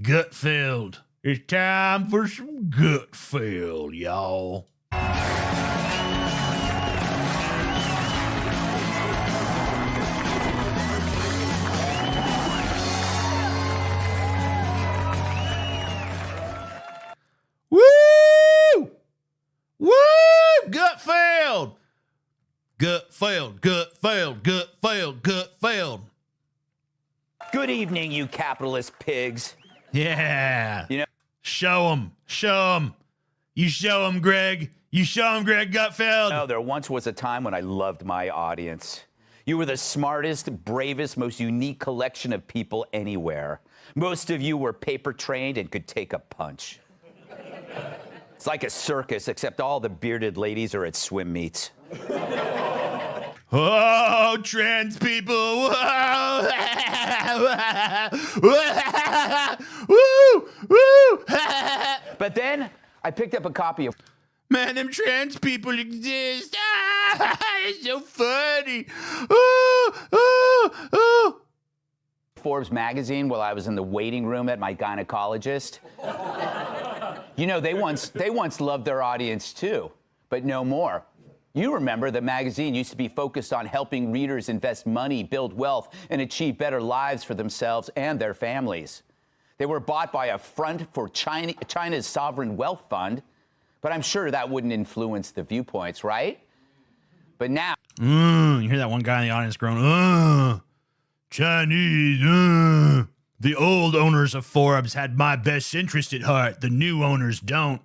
Gutfeld. It's time for some Gutfeld, y'all. Woo! Woo! Gutfeld! Gutfeld, Gutfeld, Gutfeld, Gutfeld. Good evening, you capitalist pigs. Yeah. You know, show them. Show them. You show them, Greg. You show them, Greg Gutfeld. there once was a time when I loved my audience. You were the smartest, bravest, most unique collection of people anywhere. Most of you were paper trained and could take a punch. It's like a circus, except all the bearded ladies are at swim meets. Oh, trans people. Whoa. Woo. Woo. But then I picked up a copy of... Man, them trans people exist. It's so funny. Oh. Forbes magazine while I was in the waiting room at my gynecologist. You know, they once loved their audience too, but no more. You remember the magazine used to be focused on helping readers invest money, build wealth, and achieve better lives for themselves and their families. They were bought by a front for China's sovereign wealth fund, but I'm sure that wouldn't influence the viewpoints, right? But now... You hear that one guy in the audience groan, Chinese, The old owners of Forbes had my best interest at heart. The new owners don't.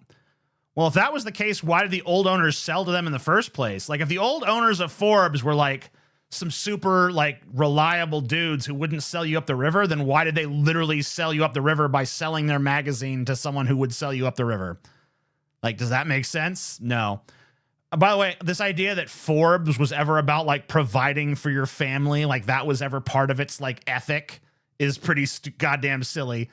Well, if that was the case, why did the old owners sell to them in the first place? Like, if the old owners of Forbes were, like, some super, like, reliable dudes who wouldn't sell you up the river, then why did they literally sell you up the river by selling their magazine to someone who would sell you up the river? Like, does that make sense? No. By the way, this idea that Forbes was ever about, like, providing for your family, like, that was ever part of its, like, ethic is pretty goddamn silly.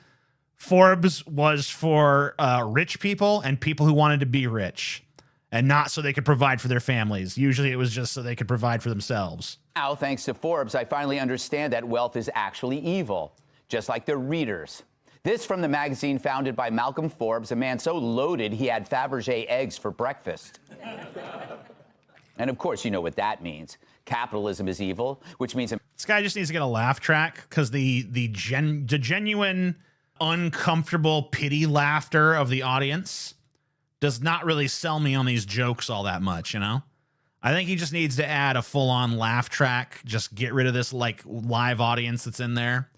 Forbes was for rich people and people who wanted to be rich, and not so they could provide for their families. Usually it was just so they could provide for themselves. Now, thanks to Forbes, I finally understand that wealth is actually evil, just like their readers. This from the magazine founded by Malcolm Forbes, a man so loaded he had Fabergé eggs for breakfast. And of course, you know what that means. Capitalism is evil, which means... This guy just needs to get a laugh track, because the genuine... uncomfortable pity laughter of the audience does not really sell me on these jokes all that much, you know? I think he just needs to add a full-on laugh track, just get rid of this, like, live audience that's in there.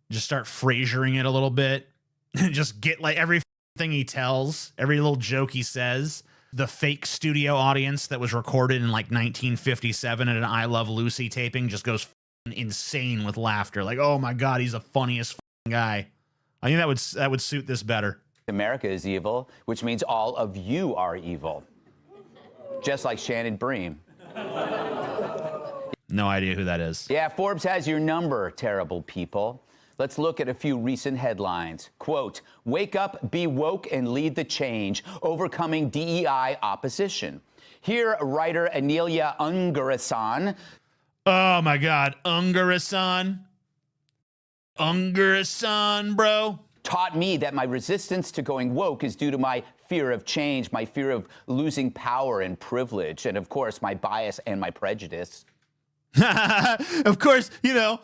Just start Frasering it a little bit. Just get, like, everything he tells, every little joke he says. The fake studio audience that was recorded in, like, 1957 at an I Love Lucy taping just goes insane with laughter. Like, oh my God, he's the funniest guy. I think that would suit this better. America is evil, which means all of you are evil. Just like Shannon Bream. No idea who that is. Yeah, Forbes has your number, terrible people. Let's look at a few recent headlines. Quote, wake up, be woke, and lead the change, overcoming DEI opposition. Here, writer Anelia Ungarasan. Oh my God, Ungarasan. Ungarasan, bro. Taught me that my resistance to going woke is due to my fear of change, my fear of losing power and privilege, and of course, my bias and my prejudice. Of course, you know,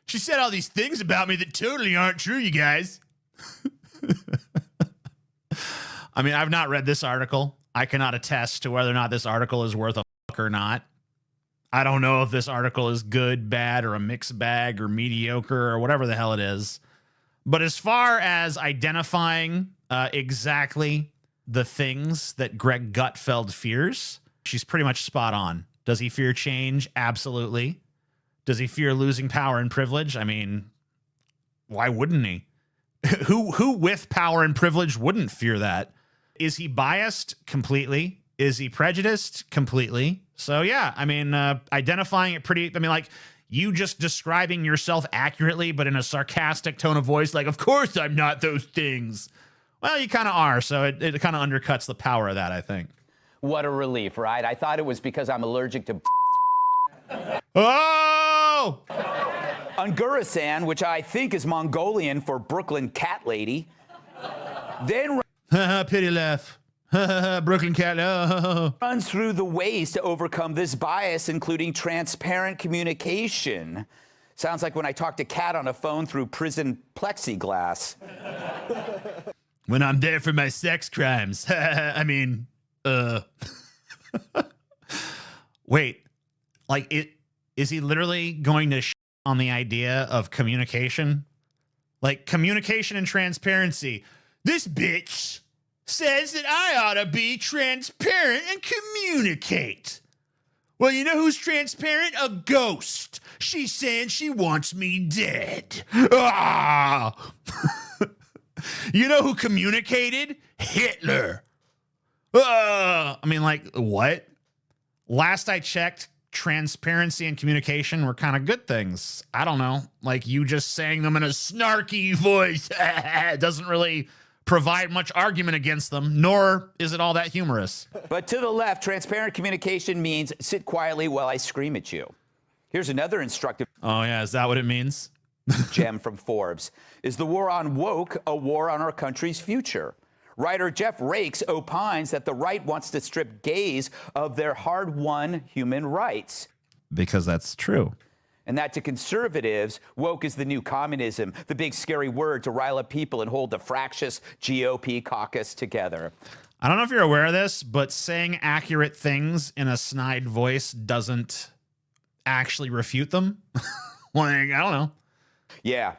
she said all these things about me that totally aren't true, you guys. I mean, I've not read this article. I cannot attest to whether or not this article is worth a fuck or not. I don't know if this article is good, bad, or a mixed bag, or mediocre, or whatever the hell it is. But as far as identifying exactly the things that Greg Gutfeld fears, she's pretty much spot on. Does he fear change? Absolutely. Does he fear losing power and privilege? I mean, why wouldn't he? Who with power and privilege wouldn't fear that? Is he biased? Completely. Is he prejudiced? Completely. So yeah, I mean, identifying it pretty, I mean, like, you just describing yourself accurately, but in a sarcastic tone of voice, like, of course I'm not those things. Well, you kind of are, so it kind of undercuts the power of that, I think. What a relief, right? I thought it was because I'm allergic to... Oh! Ungurasan, which I think is Mongolian for Brooklyn cat lady. Then pity laugh. Brooklyn cat. Oh. Runs through the ways to overcome this bias, including transparent communication. Sounds like when I talk to Cat on a phone through prison plexiglass. When I'm there for my sex crimes. I mean, wait, like is he literally going to on the idea of communication? Like communication and transparency. This bitch says that I ought to be transparent and communicate. Well, you know who's transparent? A ghost. She's saying she wants me dead. Ah! You know who communicated? Hitler. I mean, like, what? Last I checked, transparency and communication were kind of good things. I don't know. Like, you just saying them in a snarky voice doesn't really provide much argument against them, nor is it all that humorous. But to the left, transparent communication means sit quietly while I scream at you. Here's another instructive Oh, yeah. Is that what it means? gem from Forbes. Is the war on woke a war on our country's future? Writer Jeff Rakes opines that the right wants to strip gays of their hard-won human rights. Because that's true. And that to conservatives, woke is the new communism, the big scary word to rile up people and hold the fractious GOP caucus together. I don't know if you're aware of this, but saying accurate things in a snide voice doesn't actually refute them. Like, I don't know. Yeah,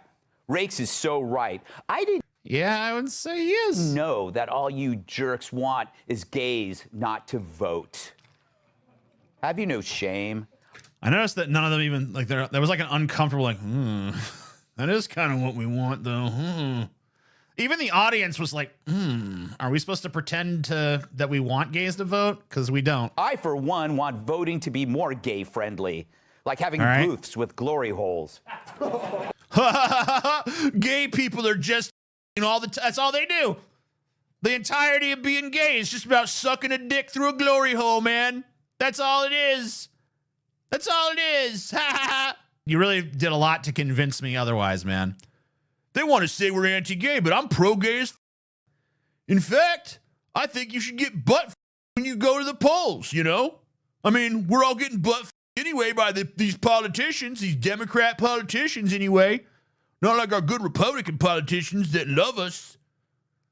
Rakes is so right. I didn't Yeah, I would say he is. know that all you jerks want is gays not to vote. Have you no shame? I noticed that none of them even, like, there was like an uncomfortable, like, that is kind of what we want, though. Even the audience was like, are we supposed to pretend that we want gays to vote? Because we don't. I, for one, want voting to be more gay-friendly, like having All right. booths with glory holes. Gay people are just all the time. That's all they do. The entirety of being gay is just about sucking a dick through a glory hole, man. That's all it is. That's all it is. You really did a lot to convince me otherwise, man. They want to say we're anti-gay, but I'm pro-gay as In fact, I think you should get butt when you go to the polls, you know? I mean, we're all getting butt anyway by these politicians, these Democrat politicians anyway. Not like our good Republican politicians that love us.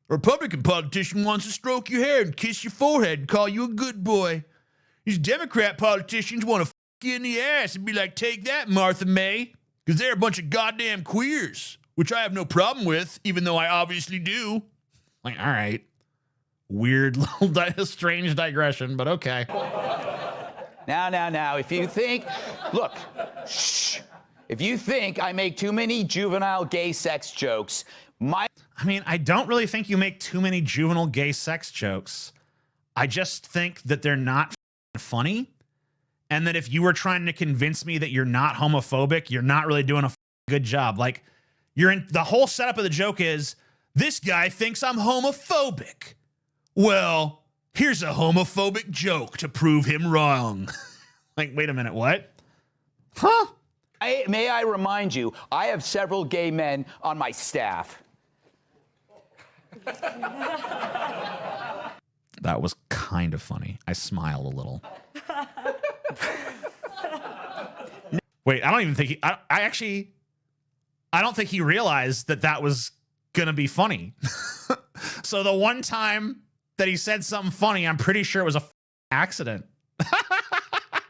A Republican politician wants to stroke your hair and kiss your forehead and call you a good boy. These Democrat politicians want to you in the ass and be like, take that, Martha May, because they're a bunch of goddamn queers, which I have no problem with, even though I obviously do. Like, all right. Weird little strange digression, but okay. Now, if you think, look, shh. If you think I make too many juvenile gay sex jokes, I mean, I don't really think you make too many juvenile gay sex jokes. I just think that they're not funny. And that if you were trying to convince me that you're not homophobic, you're not really doing a good job. Like, the whole setup of the joke is, this guy thinks I'm homophobic. Well, here's a homophobic joke to prove him wrong. Like, wait a minute, what? Huh? May I remind you, I have several gay men on my staff. That was kind of funny. I smiled a little. Wait, I don't even think I don't think he realized that was gonna be funny. So the one time that he said something funny, I'm pretty sure it was a accident.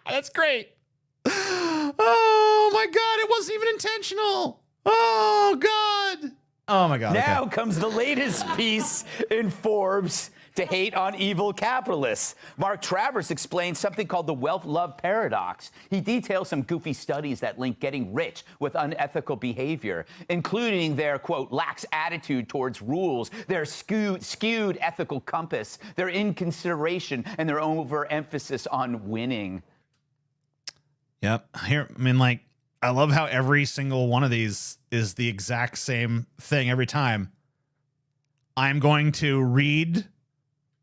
That's great. Oh my God, it wasn't even intentional. Oh God. Oh my God. Now okay. comes the latest piece in Forbes to hate on evil capitalists. Mark Travers explains something called the wealth-love paradox. He details some goofy studies that link getting rich with unethical behavior, including their, quote, lax attitude towards rules, their skewed ethical compass, their inconsideration, and their overemphasis on winning. Yep. Here, I mean, like, I love how every single one of these is the exact same thing every time. I'm going to read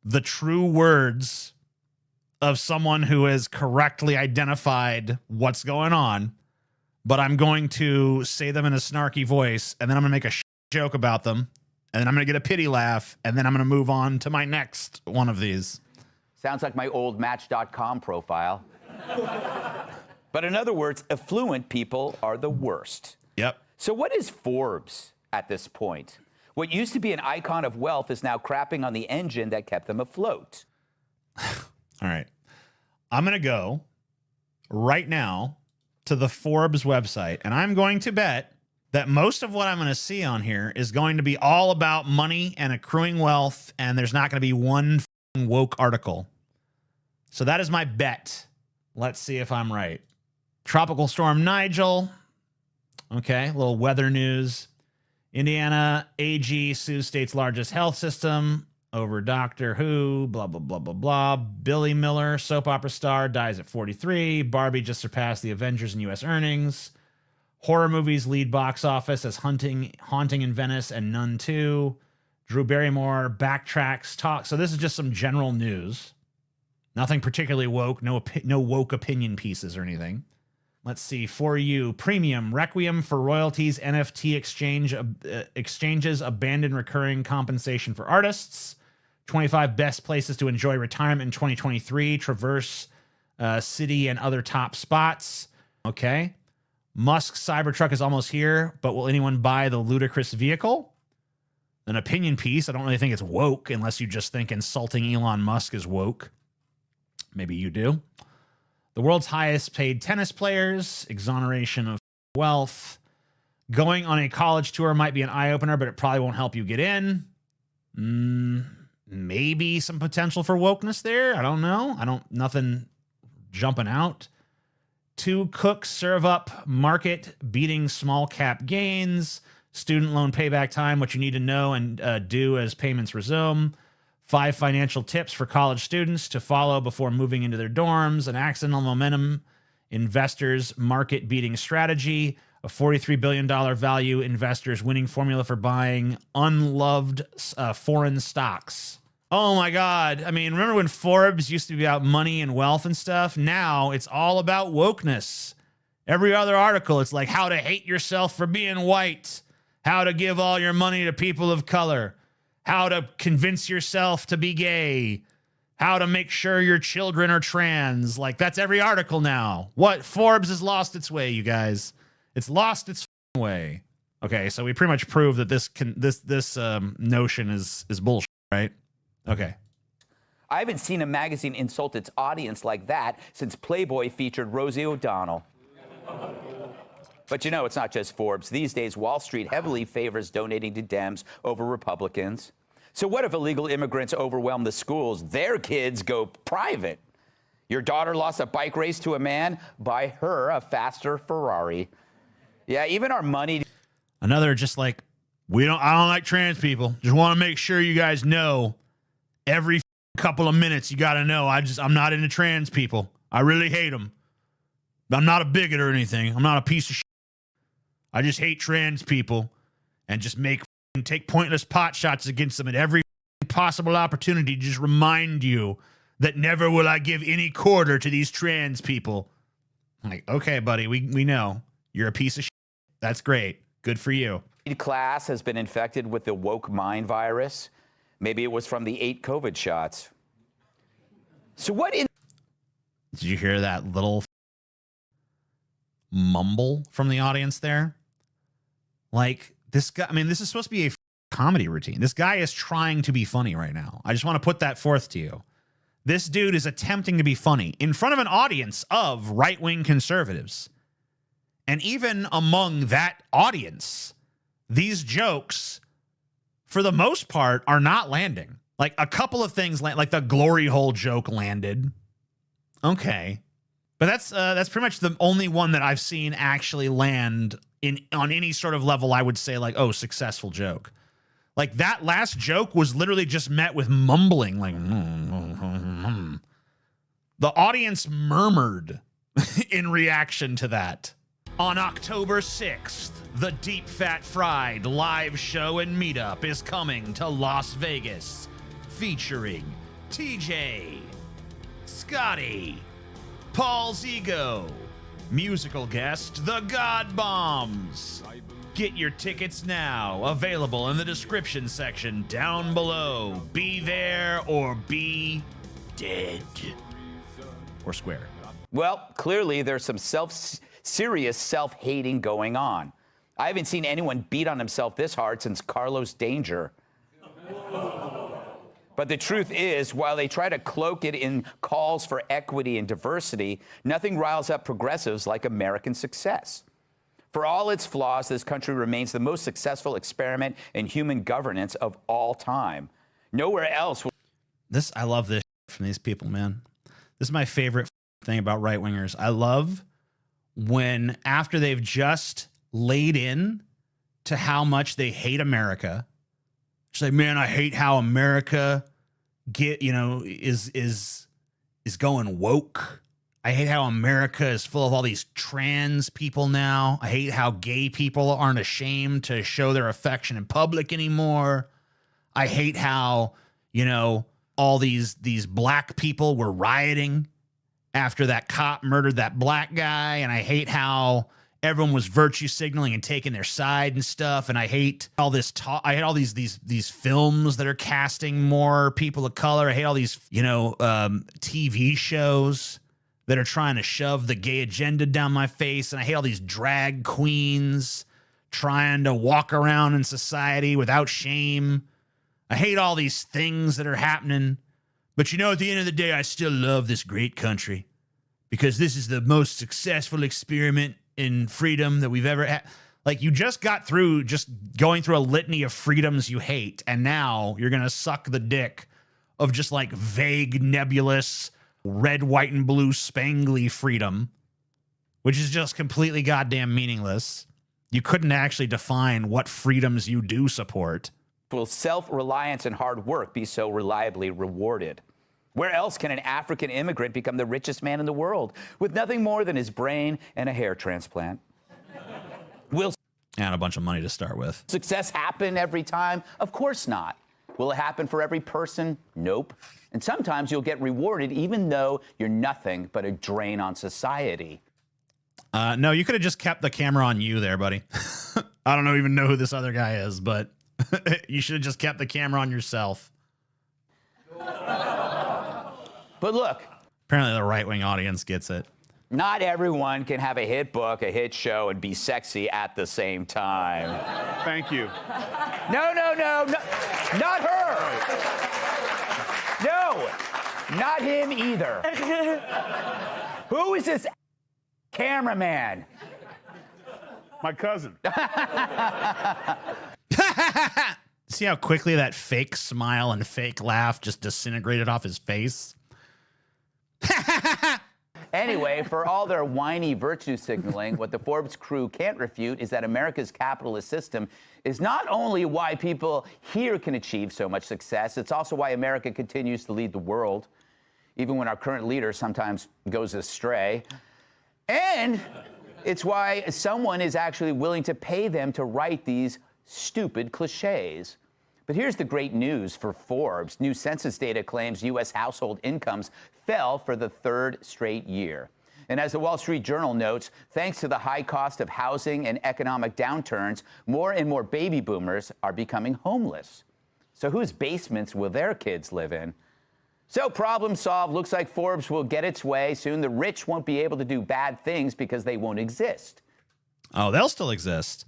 the true words of someone who has correctly identified what's going on. but I'm going to say them in a snarky voice, and then I'm going to make a joke about them, and then I'm going to get a pity laugh, and then I'm going to move on to my next one of these. Sounds like my old Match.com profile. But in other words, affluent people are the worst. Yep. So what is Forbes at this point? What used to be an icon of wealth is now crapping on the engine that kept them afloat. All right. I'm going to go right now to the Forbes website, and I'm going to bet that most of what I'm going to see on here is going to be all about money and accruing wealth, and there's not going to be one woke article. So that is my bet. Let's see if I'm right. Tropical Storm Nigel. Okay, a little weather news. Indiana AG sues state's largest health system over Doctor Who, blah, blah, blah, blah, blah. Billy Miller, soap opera star, dies at 43. Barbie just surpassed the Avengers in U.S. earnings. Horror movies lead box office as Haunting in Venice and Nun 2. Drew Barrymore backtracks talk. So this is just some general news. Nothing particularly woke, no woke opinion pieces or anything. Let's see. For You, Premium, Requiem for Royalties, NFT exchanges, abandoned recurring compensation for artists. 25 best places to enjoy retirement in 2023. Traverse city and other top spots. Okay. Musk's Cybertruck is almost here, but will anyone buy the ludicrous vehicle? An opinion piece. I don't really think it's woke unless you just think insulting Elon Musk is woke. Maybe you do. The world's highest paid tennis players, exoneration of wealth. Going on a college tour might be an eye-opener, but it probably won't help you get in. Maybe some potential for wokeness there. I don't know. Nothing jumping out. 2 cooks serve up market beating small cap gains. Student loan payback time, what you need to know and do as payments resume. 5 financial tips for college students to follow before moving into their dorms. An accidental momentum investors market beating strategy. A $43 billion value investors winning formula for buying unloved foreign stocks. Oh my God. I mean, remember when Forbes used to be about money and wealth and stuff? Now it's all about wokeness. Every other article, it's like how to hate yourself for being white, how to give all your money to people of color, how to convince yourself to be gay, how to make sure your children are trans. Like, that's every article now. What? Forbes has lost its way, you guys. It's lost its way. Okay, so we pretty much proved that this notion is bullshit, right? Okay. I haven't seen a magazine insult its audience like that since Playboy featured Rosie O'Donnell. But you know, it's not just Forbes. These days, Wall Street heavily favors donating to Dems over Republicans. So what if illegal immigrants overwhelm the schools? Their kids go private. Your daughter lost a bike race to a man? Buy her a faster Ferrari. Yeah, even our money. Another just like, I don't like trans people. Just want to make sure you guys know every couple of minutes you got to know I'm not into trans people. I really hate them. I'm not a bigot or anything. I'm not a piece of shit. I just hate trans people and just take pointless pot shots against them at every possible opportunity to just remind you that never will I give any quarter to these trans people. I'm like, okay, buddy, we know. You're a piece of shit. That's great. Good for you. Class has been infected with the woke mind virus. Maybe it was from the 8 COVID shots. So did you hear that little mumble from the audience there? Like, this guy, I mean, this is supposed to be a comedy routine. This guy is trying to be funny right now. I just want to put that forth to you. This dude is attempting to be funny in front of an audience of right-wing conservatives. And even among that audience, these jokes, for the most part, are not landing. Like, a couple of things like the glory hole joke landed. Okay. But that's pretty much the only one that I've seen actually land on any sort of level. I would say, like, oh, successful joke. Like, that last joke was literally just met with mumbling, like, The audience murmured in reaction to that. On October 6th, the Deep Fat Fried live show and meetup is coming to Las Vegas, featuring TJ, Scotty, Paul's Ego, musical guest, the God Bombs. Get your tickets now, available in the description section down below. Be there or be dead. Or square. Well, clearly there's some serious self-hating going on. I haven't seen anyone beat on himself this hard since Carlos Danger. But the truth is, while they try to cloak it in calls for equity and diversity, nothing riles up progressives like American success. For all its flaws, this country remains the most successful experiment in human governance of all time. Nowhere else. I love this from these people, man. This is my favorite thing about right-wingers. I love when, after they've just laid in to how much they hate America, it's like, man, I hate how America is going woke. I hate how America is full of all these trans people now. I hate how gay people aren't ashamed to show their affection in public anymore. I hate how, all these black people were rioting after that cop murdered that black guy. And I hate how everyone was virtue signaling and taking their side and stuff. And I hate all this talk. I hate all these films that are casting more people of color. I hate all these, TV shows that are trying to shove the gay agenda down my face. And I hate all these drag queens trying to walk around in society without shame. I hate all these things that are happening. But at the end of the day, I still love this great country because this is the most successful experiment in freedom that we've ever had. Like, you just got through just going through a litany of freedoms you hate, and now you're gonna suck the dick of just like vague, nebulous, red, white, and blue spangly freedom, which is just completely goddamn meaningless. You couldn't actually define what freedoms you do support. Will self-reliance and hard work be so reliably rewarded? Where else can an African immigrant become the richest man in the world with nothing more than his brain and a hair transplant? And a bunch of money to start with. Success happen every time? Of course not. Will it happen for every person? Nope. And sometimes you'll get rewarded even though you're nothing but a drain on society. No, you could have just kept the camera on you there, buddy. I don't even know who this other guy is, but you should have just kept the camera on yourself. But look, apparently the right-wing audience gets it. Not everyone can have a hit book, a hit show, and be sexy at the same time. Thank you. No, not her. No, not him either. Who is this cameraman? My cousin. See how quickly that fake smile and fake laugh just disintegrated off his face? Anyway, for all their whiny virtue signaling, what the Forbes crew can't refute is that America's capitalist system is not only why people here can achieve so much success, it's also why America continues to lead the world, even when our current leader sometimes goes astray. And it's why someone is actually willing to pay them to write these stupid cliches. But here's the great news for Forbes. New census data claims U.S. household incomes fell for the third straight year. And as the Wall Street Journal notes, thanks to the high cost of housing and economic downturns, more and more baby boomers are becoming homeless. So whose basements will their kids live in? So problem solved. Looks like Forbes will get its way. Soon the rich won't be able to do bad things because they won't exist. Oh, they'll still exist.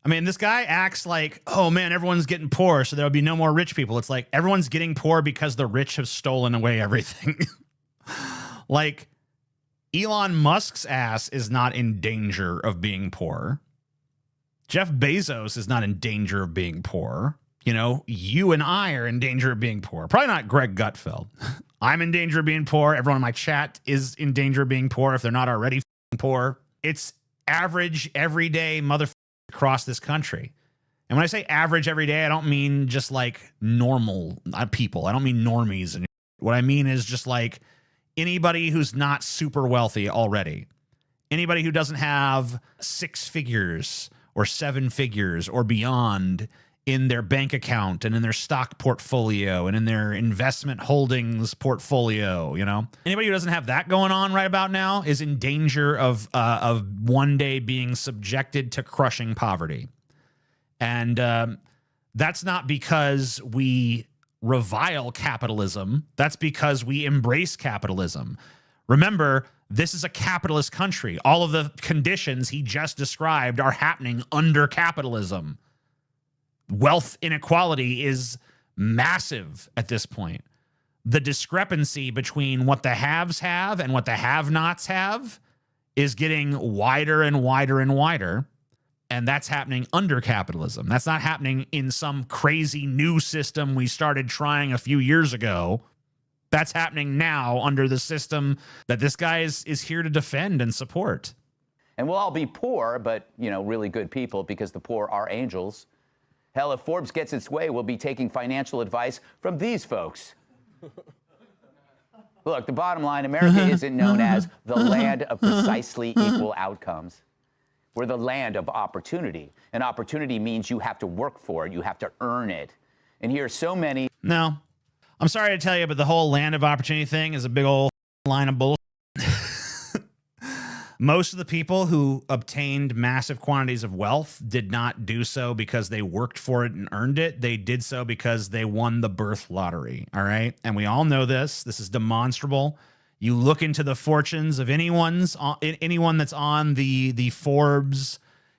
I mean, this guy acts like, oh man, everyone's getting poor, so there'll be no more rich people. It's like everyone's getting poor because the rich have stolen away everything. Like, Elon Musk's ass is not in danger of being poor. Jeff Bezos is not in danger of being poor. You and I are in danger of being poor. Probably not Greg Gutfeld. I'm in danger of being poor. Everyone in my chat is in danger of being poor if they're not already poor. It's average, everyday motherfuckers across this country. And when I say average every day, I don't mean just like normal people. I don't mean normies. And what I mean is just like anybody who's not super wealthy already. Anybody who doesn't have 6 figures or 7 figures or beyond in their bank account and in their stock portfolio and in their investment holdings portfolio. You know, anybody who doesn't have that going on right about now is in danger of one day being subjected to crushing poverty. And that's not because we revile capitalism. That's because we embrace capitalism. Remember, this is a capitalist country. All of the conditions he just described are happening under capitalism. Wealth inequality is massive at this point. The discrepancy between what the haves have and what the have-nots have is getting wider and wider and wider. And that's happening under capitalism. That's not happening in some crazy new system we started trying a few years ago. That's happening now under the system that this guy is here to defend and support. And we'll all be poor, but, you know, really good people, because the poor are angels. Hell, if Forbes gets its way, we'll be taking financial advice from these folks. Look, the bottom line, America isn't known as the land of precisely equal outcomes. We're the land of opportunity. And opportunity means you have to work for it. You have to earn it. And here are so many. No, I'm sorry to tell you, but the whole land of opportunity thing is a big old line of bullshit. Most of the people who obtained massive quantities of wealth did not do so because they worked for it and earned it. They did so because they won the birth lottery. All right. And we all know this. This is demonstrable. You look into the fortunes of anyone that's on the Forbes,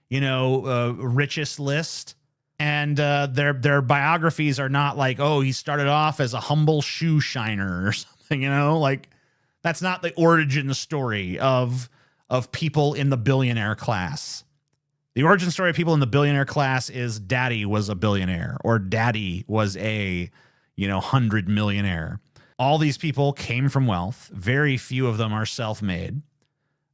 richest list, and their biographies are not like, oh, he started off as a humble shoe shiner or something. Like that's not the origin story of people in the billionaire class. The origin story of people in the billionaire class is daddy was a billionaire or daddy was a 100 millionaire. All these people came from wealth. Very few of them are self-made.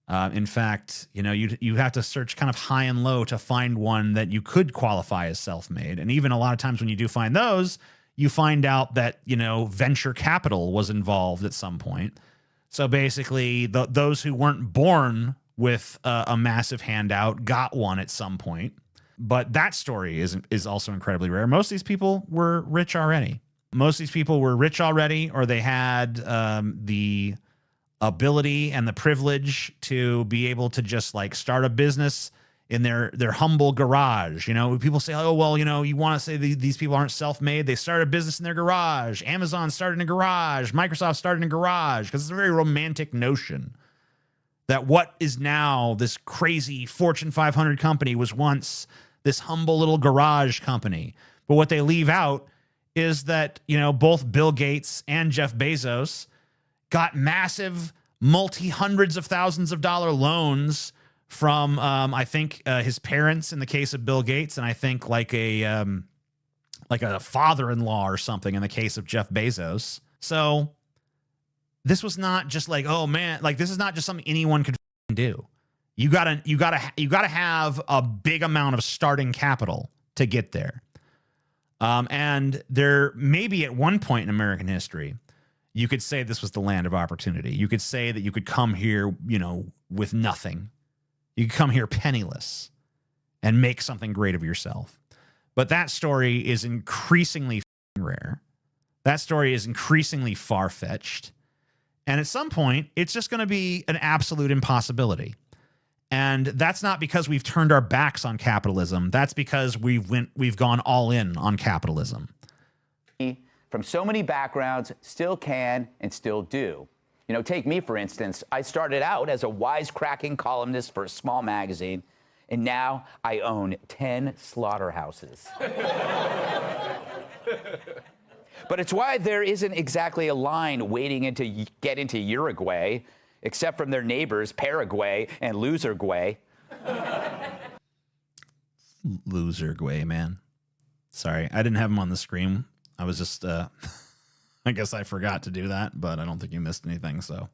In fact, you have to search kind of high and low to find one that you could qualify as self-made. And even a lot of times when you do find those, you find out that, venture capital was involved at some point. So basically, those who weren't born with a massive handout got one at some point. But that story is also incredibly rare. Most of these people were rich already. Most of these people were rich already, or they had the ability and the privilege to be able to just like start a business in their humble garage. People say, oh, well, you want to say these people aren't self-made. They started a business in their garage. Amazon started in a garage. Microsoft started in a garage, because it's a very romantic notion that what is now this crazy Fortune 500 company was once this humble little garage company. But what they leave out is that, both Bill Gates and Jeff Bezos got massive multi-hundreds of thousands of dollar loans from, I think, his parents in the case of Bill Gates, and I think like a father-in-law or something in the case of Jeff Bezos. So this was not just like, oh man, like this is not just something anyone could do. You gotta have a big amount of starting capital to get there. And there maybe at one point in American history, you could say this was the land of opportunity. You could say that you could come here, with nothing. You could come here penniless and make something great of yourself. But that story is increasingly rare. That story is increasingly far-fetched. And at some point, it's just going to be an absolute impossibility. And that's not because we've turned our backs on capitalism. That's because we've gone all in on capitalism. From so many backgrounds, still can and still do. Take me, for instance. I started out as a wisecracking columnist for a small magazine, and now I own 10 slaughterhouses. But it's why there isn't exactly a line waiting to get into Uruguay, except from their neighbors, Paraguay and Loserguay. Loserguay, man. Sorry, I didn't have him on the screen. I was just, I guess I forgot to do that, but I don't think you missed anything, so.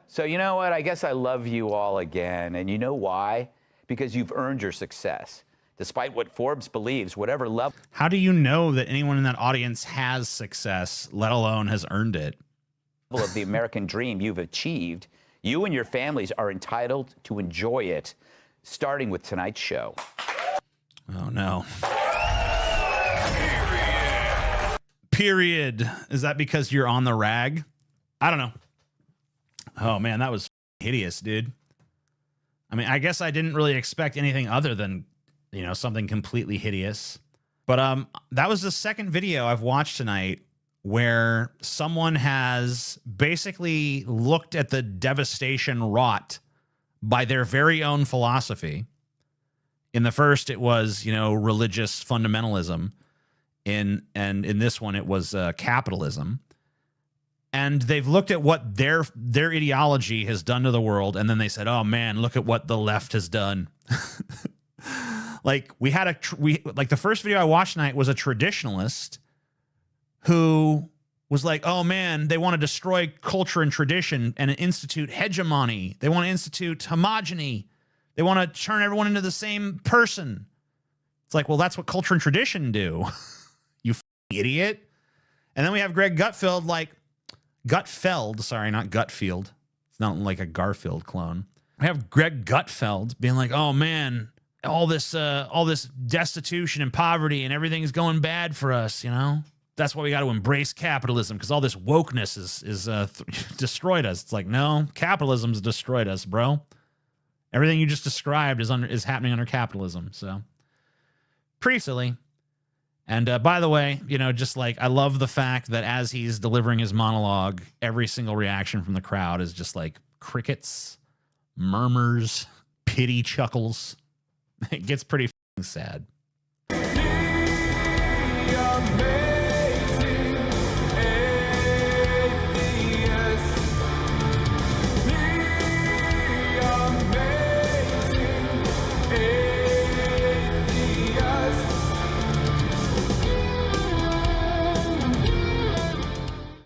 So you know what? I guess I love you all again. And you know why? Because you've earned your success. Despite what Forbes believes, whatever level. How do you know that anyone in that audience has success, let alone has earned it? Of the American dream you've achieved, you and your families are entitled to enjoy it, starting with tonight's show. Oh, no. period. Is that because you're on the rag? I don't know. Oh man, that was hideous, dude. I mean, I guess I didn't really expect anything other than, you know, something completely hideous. But that was the second video I've watched tonight where someone has basically looked at the devastation wrought by their very own philosophy. In the first, it was, you know, religious fundamentalism. And in this one, it was capitalism. And they've looked at what their ideology has done to the world, and then they said, "Oh man, look at what the left has done." Like like the first video I watched tonight was a traditionalist who was like, "Oh man, they want to destroy culture and tradition and institute hegemony. They want to institute homogeny. They want to turn everyone into the same person." It's like, well, that's what culture and tradition do. You idiot. And then we have Greg Gutfeld, like Gutfeld, sorry, not Gutfield. It's not like a Garfield clone. We have Greg Gutfeld being like, "Oh man, all this destitution and poverty and everything's going bad for us, you know? That's why we got to embrace capitalism because all this wokeness is destroyed us." It's like, no, capitalism's destroyed us, bro. Everything you just described is happening under capitalism. So pretty silly. And by the way, you know, just like I love the fact that as he's delivering his monologue, every single reaction from the crowd is just like crickets, murmurs, pity chuckles. It gets pretty sad.